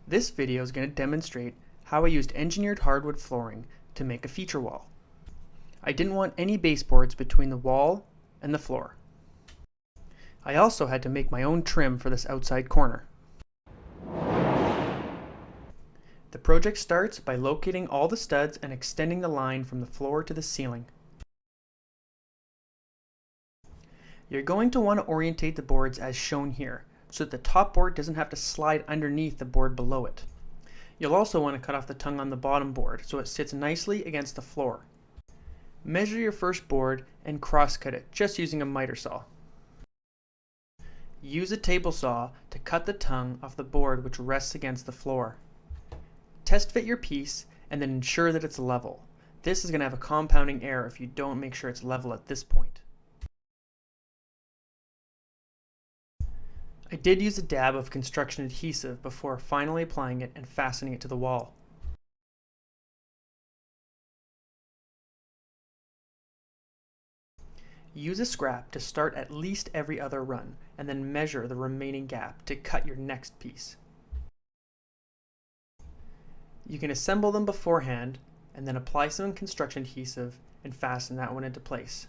This video is going to demonstrate how I used engineered hardwood flooring to make a feature wall. I didn't want any baseboards between the wall and the floor. I also had to make my own trim for this outside corner. The project starts by locating all the studs and extending the line from the floor to the ceiling. You're going to want to orientate the boards as shown here, so that the top board doesn't have to slide underneath the board below it. You'll also want to cut off the tongue on the bottom board so it sits nicely against the floor. Measure your first board and cross-cut it, just using a miter saw. Use a table saw to cut the tongue off the board which rests against the floor. Test fit your piece and then ensure that it's level. This is going to have a compounding error if you don't make sure it's level at this point. I did use a dab of construction adhesive before finally applying it and fastening it to the wall. Use a scrap to start at least every other run and then measure the remaining gap to cut your next piece. You can assemble them beforehand and then apply some construction adhesive and fasten that one into place.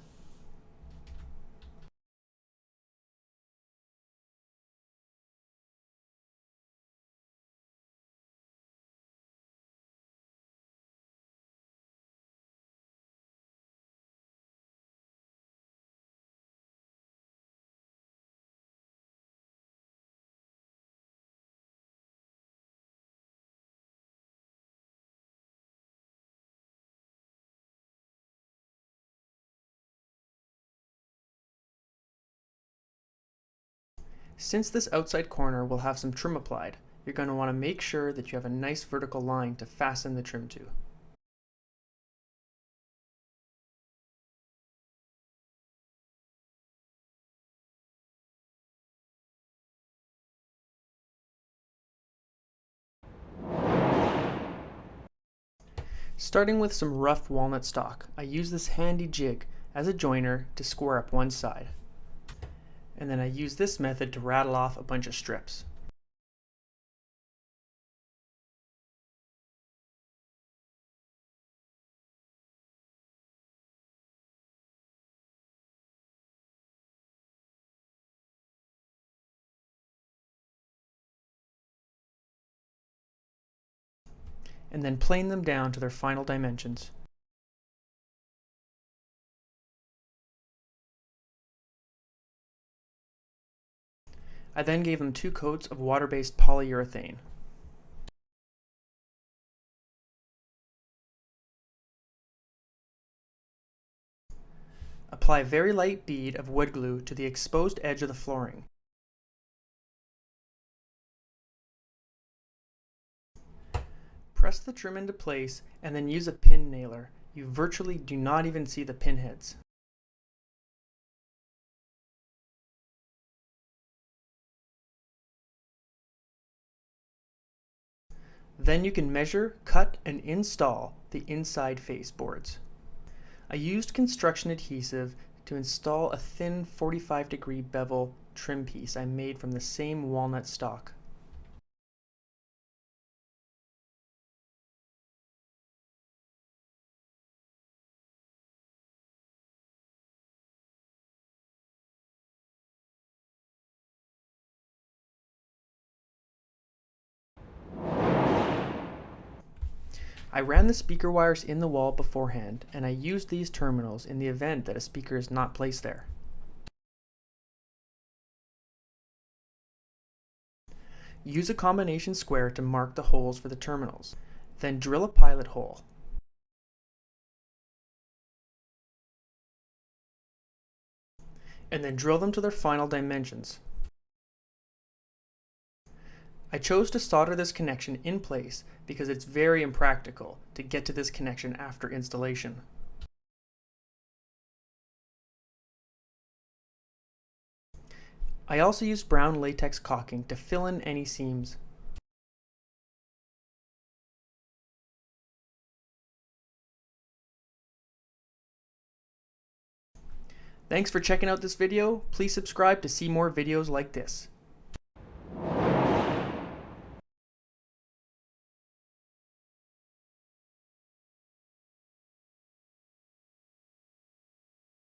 Since this outside corner will have some trim applied, you're going to want to make sure that you have a nice vertical line to fasten the trim to. Starting with some rough walnut stock, I use this handy jig as a joiner to square up one side. And then I use this method to rattle off a bunch of strips. And then plane them down to their final dimensions. I then gave them 2 coats of water-based polyurethane. Apply a very light bead of wood glue to the exposed edge of the flooring. Press the trim into place and then use a pin nailer. You virtually do not even see the pin heads. Then you can measure, cut, and install the inside face boards. I used construction adhesive to install a thin 45-degree bevel trim piece I made from the same walnut stock. I ran the speaker wires in the wall beforehand, and I used these terminals in the event that a speaker is not placed there. Use a combination square to mark the holes for the terminals. Then drill a pilot hole. And then drill them to their final dimensions. I chose to solder this connection in place because it's very impractical to get to this connection after installation. I also used brown latex caulking to fill in any seams. Thanks for checking out this video. Please subscribe to see more videos like this.